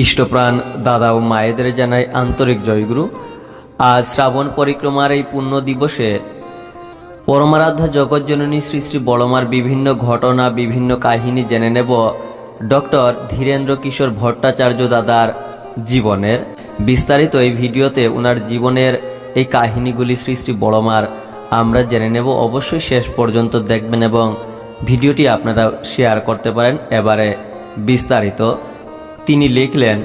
ইষ্টপ্রাণ দাদা ও মায়েদের জানাই আন্তরিক জয়গুরু। আজ শ্রাবণ পরিক্রমার এই পুণ্য দিবসে পরমারাধ্যা জগৎজননী শ্রী শ্রী বড়মার বিভিন্ন ঘটনা, বিভিন্ন কাহিনী জেনে নেব ডক্টর ধীরেন্দ্র কিশোর ভট্টাচার্য দাদার জীবনের বিস্তারিত। এই ভিডিওতে ওনার জীবনের এই কাহিনীগুলি শ্রী শ্রী বড়মার আমরা জেনে নেব। অবশ্যই শেষ পর্যন্ত দেখবেন এবং ভিডিওটি আপনারা শেয়ার করতে পারেন। এবারে বিস্তারিত। তিনি লিখলেন,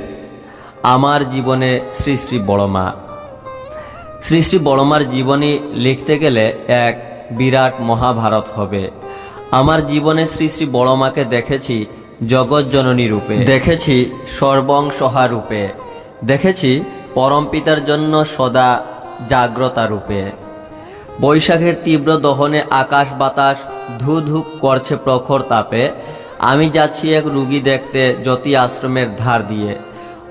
আমার জীবনে শ্রী শ্রী বড়মা। শ্রী শ্রী বড়মার জীবনী লিখতে গেলে এক বিরাট মহাভারত হবে। আমার জীবনে শ্রী শ্রী বড়মাকে দেখেছি জগৎজননী রূপে, দেখেছি সর্বংসহা রূপে, দেখেছি পরমপিতার জন্য সদা জাগ্রতা রূপে। বৈশাখের তীব্র দহনে আকাশ বাতাস ধু ধু করছে প্রখর তাপে। আমি যাচ্ছি এক রুগী দেখতে জ্যোতি আশ্রমের ধার দিয়ে।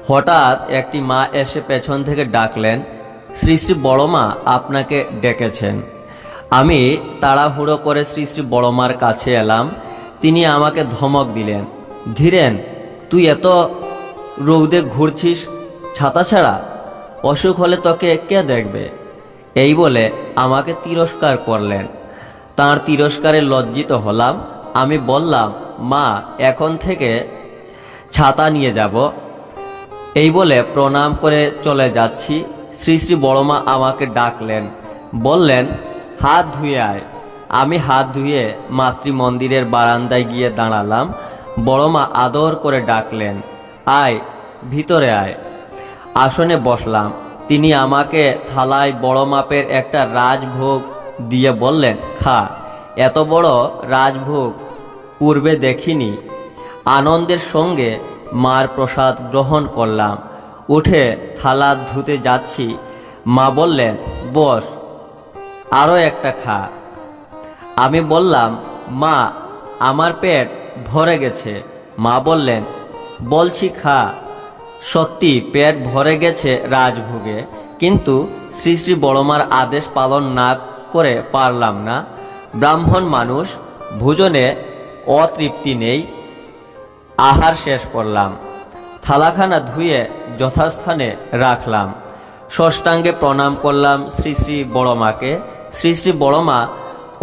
হঠাৎ একটি মা এসে পেছন থেকে ডাকলেন, শ্রী শ্রী বড়মা আপনাকে ডেকেছেন। আমি তাড়াহুড়ো করে শ্রী শ্রী বড়মার কাছে এলাম। তিনি আমাকে ধমক দিলেন, ধীরেন, তুই এত রৌদে ঘুরছিস ছাতা ছাড়া? অসুখ হলে তোকে কে দেখবে? এই বলে আমাকে তিরস্কার করলেন। তাঁর তিরস্কারে লজ্জিত হলাম। আমি বললাম, মা, এখন থেকে ছাতা নিয়ে যাব। এই বলে প্রণাম করে চলে যাচ্ছি। শ্রী শ্রী বড়মা আমাকে ডাকলেন, বললেন, হাত ধুয়ে আয়। আমি হাত ধুয়ে মাতৃমন্দিরের বারান্দায় গিয়ে দাঁড়ালাম। বড়মা আদর করে ডাকলেন, আয়, ভিতরে আয়। আসনে বসলাম। তিনি আমাকে থালায় বড় মাপের একটা রাজভোগ দিয়ে বললেন, খা। এত বড় রাজভোগ পূর্বে দেখিনি। আনন্দের সঙ্গে মার প্রসাদ গ্রহণ করলাম। উঠে থালা ধুতে যাচ্ছি। মা বললেন, বস, আরও একটা খা। আমি বললাম, মা, আমার পেট ভরে গেছে। মা বললেন, বলছি খা। সত্যি পেট ভরে গেছে রাজভোগে, কিন্তু শ্রী শ্রী বড়মার আদেশ পালন না করে পারলাম না। ব্রাহ্মণ মানুষ, ভোজনে অতৃপ্তি নেই। আহার শেষ করলাম। থালাখানা ধুয়ে যথাস্থানে রাখলাম। ষষ্ঠাঙ্গে প্রণাম করলাম শ্রী শ্রী বড়মাকে। শ্রী শ্রী বড়মা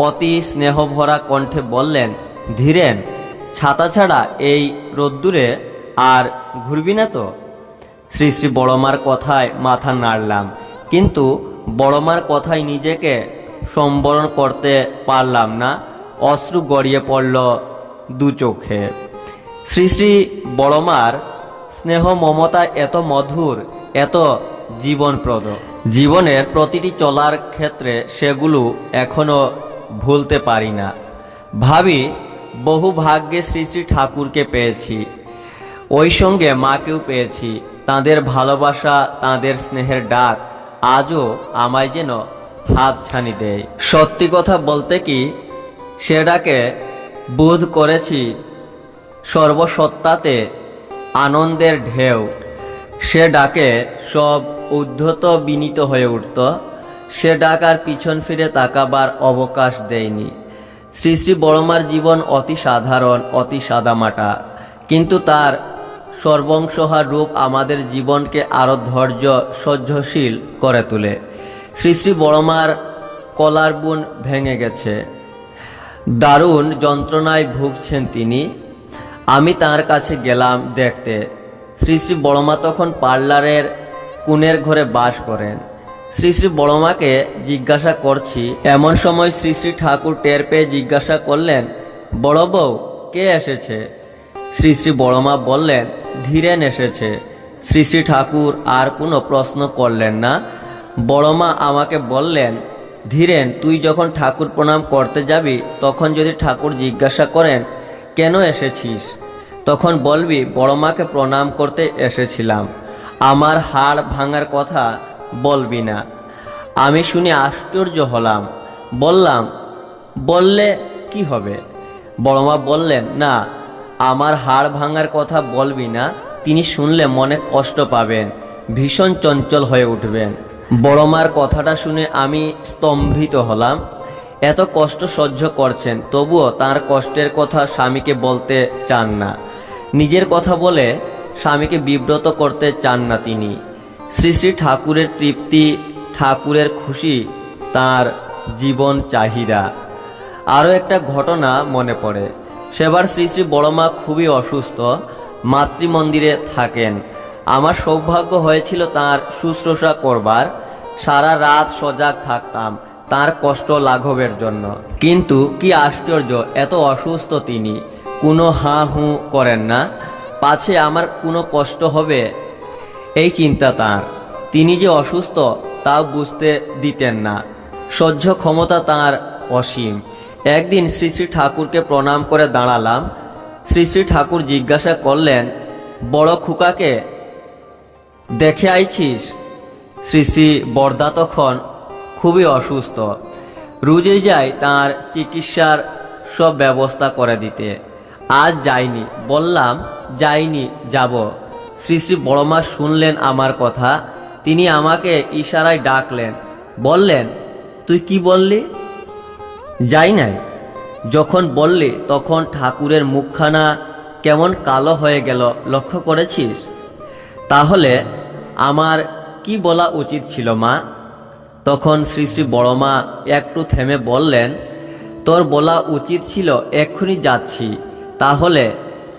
অতি স্নেহভরা কণ্ঠে বললেন, ধীরেন, ছাতা ছাড়া এই রোদ্দুরে আর ঘুরবি না তো? শ্রী শ্রী বড়মার কথায় মাথা নাড়লাম, কিন্তু বড়মার কথায় নিজেকে সম্বরণ করতে পারলাম না। অশ্রু গড়িয়ে পড়ল দু চোখে। শ্রী শ্রী বড়মার স্নেহ মমতা এত মধুর, এত জীবনপ্রদ। জীবনের প্রতিটি চলার ক্ষেত্রে সেগুলো এখনো ভুলতে পারি না। ভাবি, বহু ভাগ্যে শ্রী শ্রী ঠাকুরকে পেয়েছি, ওই সঙ্গে মাকেও পেয়েছি। তাঁদের ভালোবাসা, তাঁদের স্নেহের ডাক আজও আমায় যেন হাত ছানি দেয়। সত্যি কথা বলতে কি, সে ডাকে বোধ করেছি সর্বসত্তাতে আনন্দের ঢেউ। সে ডাকে সব উদ্ধত বিনীত হয়ে উঠত। সে ডাক আর পিছন ফিরে তাকাবার অবকাশ দেয়নি। শ্রী শ্রী বড়মার জীবন অতি সাধারণ, অতি সাদামাটা, কিন্তু তার সর্বংসহা রূপ আমাদের জীবনকে আরো ধৈর্য সহ্যশীল করে তোলে। শ্রী শ্রী বড়মার কলার বুন ভেঙে গেছে, দারুণ যন্ত্রণায় ভুগছেন তিনি। আমি তার কাছে গেলাম দেখতে। শ্রী শ্রী বড়মা তখন পার্লারের কোণের ঘরে বাস করেন। শ্রী শ্রী বড়মাকে জিজ্ঞাসা করছি, এমন সময় শ্রী শ্রী ঠাকুর টের পেয়ে জিজ্ঞাসা করলেন, বড় বউ, কে এসেছে? শ্রী শ্রী বড়মা বললেন, ধীরেন এসেছে। শ্রী শ্রী ঠাকুর আর কোনো প্রশ্ন করলেন না। বড়মা আমাকে বললেন, ধীরেন, তুই যখন ঠাকুর প্রণাম করতে যাবি, তখন যদি ঠাকুর জিজ্ঞাসা করেন কেন এসেছিস, তখন বলবি বড়মাকে প্রণাম করতে এসেছিলাম। আমার হাড় ভাঙার কথা বলবি না। আমি শুনে আশ্চর্য হলাম। বললাম, বললে কি হবে? বড়মা বললেন, না, আমার হাড় ভাঙার কথা বলবি না। তিনি শুনলে মনে কষ্ট পাবেন, ভীষণ চঞ্চল হয়ে উঠবেন। বড়মার কথাটা শুনে আমি স্তম্ভিত হলাম। এত কষ্ট সহ্য করছেন, তবুও তার কষ্টের কথা স্বামীকে বলতে চান না। নিজের কথা বলে স্বামীকে বিব্রত করতে চান না তিনি। শ্রী শ্রী ঠাকুরের তৃপ্তি, ঠাকুরের খুশি তার জীবন চাহিদা। আরও একটা ঘটনা মনে পড়ে। সেবার শ্রী শ্রী বড়মা খুবই অসুস্থ, মাতৃমন্দিরে থাকেন। আমার সৌভাগ্য হয়েছিল তার শুশ্রূষা করবার। সারা রাত সজাগ থাকতাম তার কষ্ট লাঘবের জন্য। কিন্তু কি আশ্চর্য, এত অসুস্থ তিনি কোনো হাঁ হুঁ করেন না, পাছে আমার কোনো কষ্ট হবে এই চিন্তা তাঁর। তিনি যে অসুস্থ তাও বুঝতে দিতেন না, সহ্য ক্ষমতা তাঁর অসীম। একদিন শ্রী শ্রী ঠাকুরকে প্রণাম করে দাঁড়ালাম। শ্রী শ্রী ঠাকুর জিজ্ঞাসা করলেন, বড় খুকাকে দেখে আইছিস? শ্রী শ্রী বরদা তখন খুবই অসুস্থ, রোজই যাই তার চিকিৎসার সব ব্যবস্থা করে দিতে। আজ যাইনি। বললাম, যাইনি, যাব। শ্রী শ্রী বড়মা শুনলেন আমার কথা। তিনি আমাকে ইশারায় ডাকলেন, বললেন, তুই কি বললি? যাই নাই। যখন বললি তখন ঠাকুরের মুখখানা কেমন কালো হয়ে গেল, লক্ষ্য করেছিস? তাহলে আমার কি বলা উচিত ছিল মা? তখন শ্রী শ্রী বড়মা একটু থেমে বললেন, তোর বলা উচিত ছিল এক্ষুনি যাচ্ছি, তাহলে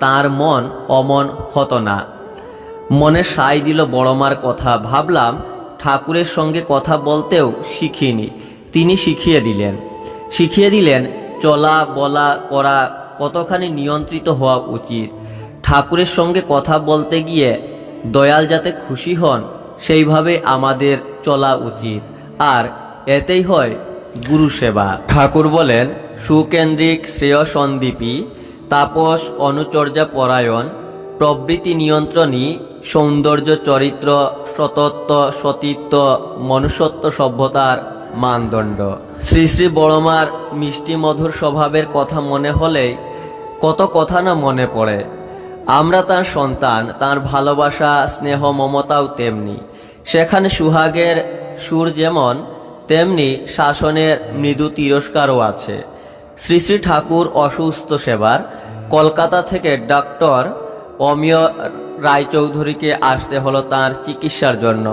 তার মন অমন হতো না। মনে সায় দিল বড়মার কথা। ভাবলাম ঠাকুরের সঙ্গে কথা বলতেও শিখিনি, তিনি শিখিয়ে দিলেন চলা বলা করা কতখানি নিয়ন্ত্রিত হওয়া উচিত। ঠাকুরের সঙ্গে কথা বলতে গিয়ে দয়াল যাতে খুশি হন সেইভাবে আমাদের চলা উচিত, আর এতেই হয় গুরু সেবা। ঠাকুর বলেন, সুকেন্দ্রিক শ্রেয় সন্দীপী, তাপস অনুচর্যা পরায়ণ, প্রবৃত্তি নিয়ন্ত্রণী, সৌন্দর্য চরিত্র, সতত্ব সতীত্ব, মনুষ্যত্ব সভ্যতার মানদণ্ড। শ্রী শ্রী বড়মার মিষ্টি মধুর স্বভাবের কথা মনে হলেই কত কথা না মনে পড়ে। আমরা তার সন্তান, তার ভালোবাসা স্নেহ মমতাও তেমনি। সেখানে সুহাগের সুর যেমন, তেমনি শাসনের মৃদু তিরস্কারও আছে। শ্রী শ্রী ঠাকুর অসুস্থ সেবার কলকাতা থেকে ডক্টর অমিয় রায়চৌধুরীকে আসতে হলো তার চিকিৎসার জন্য।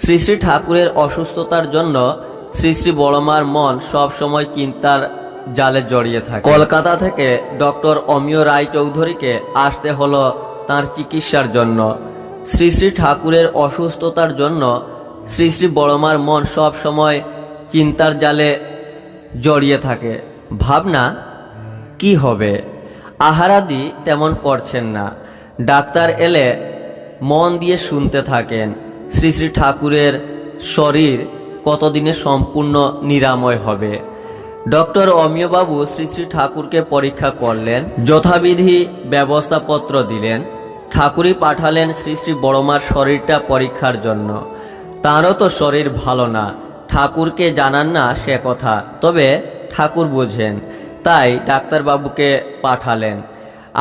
শ্রী শ্রী ঠাকুরের অসুস্থতার জন্য শ্রী শ্রী বড়মার মন সব সময় চিন্তার জালে জড়িয়ে থাকে। কলকাতা থেকে ডক্টর অমিয় রায়চৌধুরীকে আসতে হলো তার চিকিৎসার জন্য। শ্রী শ্রী ঠাকুরের অসুস্থতার জন্য শ্রী শ্রী বড়মার মন সব সময় চিন্তার জালে জড়িয়ে থাকে। ভাবনা কি হবে? আহারাদি তেমন করছেন না। ডাক্তার এলে মন দিয়ে শুনতে থাকেন শ্রী শ্রী ঠাকুরের শরীর কতদিনে সম্পূর্ণ নিরাময় হবে। ডক্টর অমিয়বাবু শ্রী শ্রী ঠাকুরকে পরীক্ষা করলেন, যথাবিধি ব্যবস্থাপত্র দিলেন। ঠাকুরই পাঠালেন শ্রী শ্রী বড়মার শরীরটা পরীক্ষার জন্য। তাঁরও তো শরীর ভালো না, ঠাকুরকে জানান না সে কথা, তবে ঠাকুর বোঝেন, তাই ডাক্তারবাবুকে পাঠালেন।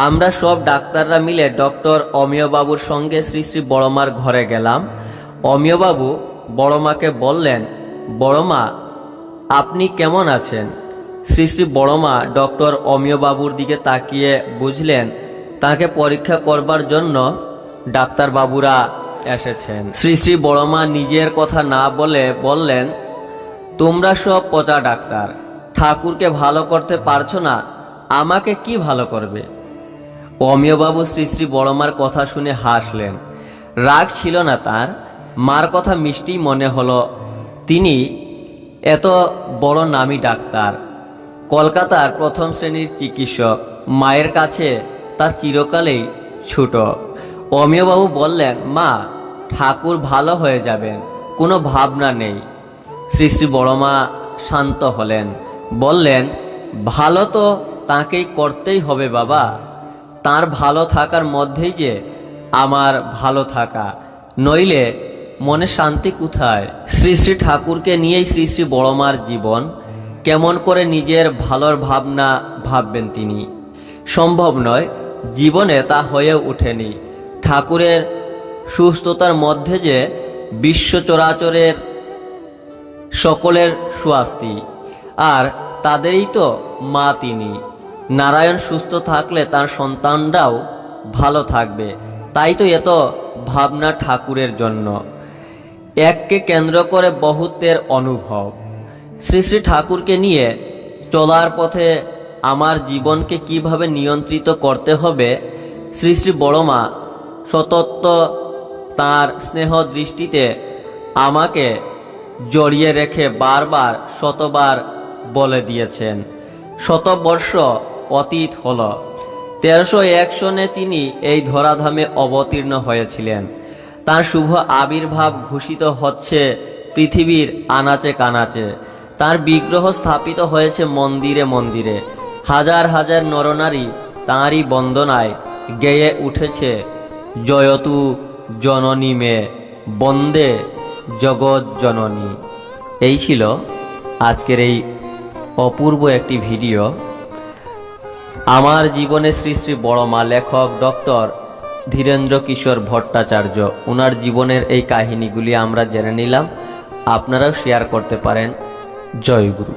আমরা সব ডাক্তাররা মিলে ডক্টর অমিয়বাবুর সঙ্গে শ্রী শ্রী বড়মার ঘরে গেলাম। অমিয়বাবু বড়মাকে বললেন, বড়মা, আপনি কেমন আছেন? শ্রী শ্রী বড়মা ডক্টর অমিয়বাবুর দিকে তাকিয়ে বুঝলেন তাকে পরীক্ষা করবার জন্য ডাক্তারবাবুরা এসেছেন। শ্রী শ্রী বড়মা নিজের কথা না বলে বললেন, তোমরা সব পচা ডাক্তার, ঠাকুরকে ভালো করতে পারছো না, আমাকে কি ভালো করবে? অমিয়বাবু শ্রী শ্রী বড়মার কথা শুনে হাসলেন। রাগ ছিল না তার, মার কথা মিষ্টি মনে হলো। তিনি এত বড় নামী ডাক্তার, কলকাতার প্রথম শ্রেণীর চিকিৎসক, মায়ের কাছে তা চিরকালেই ছোট। অমিয়বাবু বললেন, মা, ঠাকুর ভালো হয়ে যাবেন, কোনো ভাবনা নেই। শ্রী শ্রী বড়মা শান্ত হলেন, বললেন, ভালো তো তাঁকেই করতেই হবে বাবা, তার ভালো থাকার মধ্যেই যে আমার ভালো থাকা, নইলে মনে শান্তি কোথায়? শ্রী শ্রী ঠাকুরকে নিয়েই শ্রী শ্রী বড়মার জীবন। কেমন করে নিজের ভালোর ভাবনা ভাববেন তিনি? সম্ভব নয়, জীবনে তা হয়ে ওঠেনি। ঠাকুরের সুস্থতার মধ্যে যে বিশ্ব চরাচরের সকলের সুয়াস্তি, আর তাদেরই তো মা তিনি। নারায়ণ সুস্থ থাকলে তার সন্তানরাও ভালো থাকবে, তাই তো এত ভাবনা ঠাকুরের জন্য, এককে কেন্দ্র করে বহুত্বের অনুভব। শ্রী শ্রী ঠাকুরকে নিয়ে চলার পথে আমার জীবনকে কিভাবে নিয়ন্ত্রিত করতে হবে, শ্রী শ্রী বড়মা সতত্ব তাঁর স্নেহ দৃষ্টিতে আমাকে জড়িয়ে রেখে বারবার শতবার বলে দিয়েছেন। শতবর্ষ অতীত হল, 1301 সনে তিনি এই ধরাধামে অবতীর্ণ হয়েছিলেন। তার শুভ আবির্ভাব ঘোষিত হচ্ছে পৃথিবীর আনাচে কানাচে। তার বিগ্রহ স্থাপিত হয়েছে মন্দিরে মন্দিরে। হাজার হাজার নরনারী তাঁরই বন্দনায় গেয়ে উঠেছে জয়তু জননী মে বন্দে জগৎ জননী। এই ছিল আজকের এই অপূর্ব একটি ভিডিও। আমার জীবনে শ্রী শ্রী বড়মা লেখক ডক্টর ধীরেন্দ্র কিশোর ভট্টাচার্য, ওনার জীবনের এই কাহিনীগুলি আমরা জেনে নিলাম। আপনারাও শেয়ার করতে পারেন। জয় গুরু।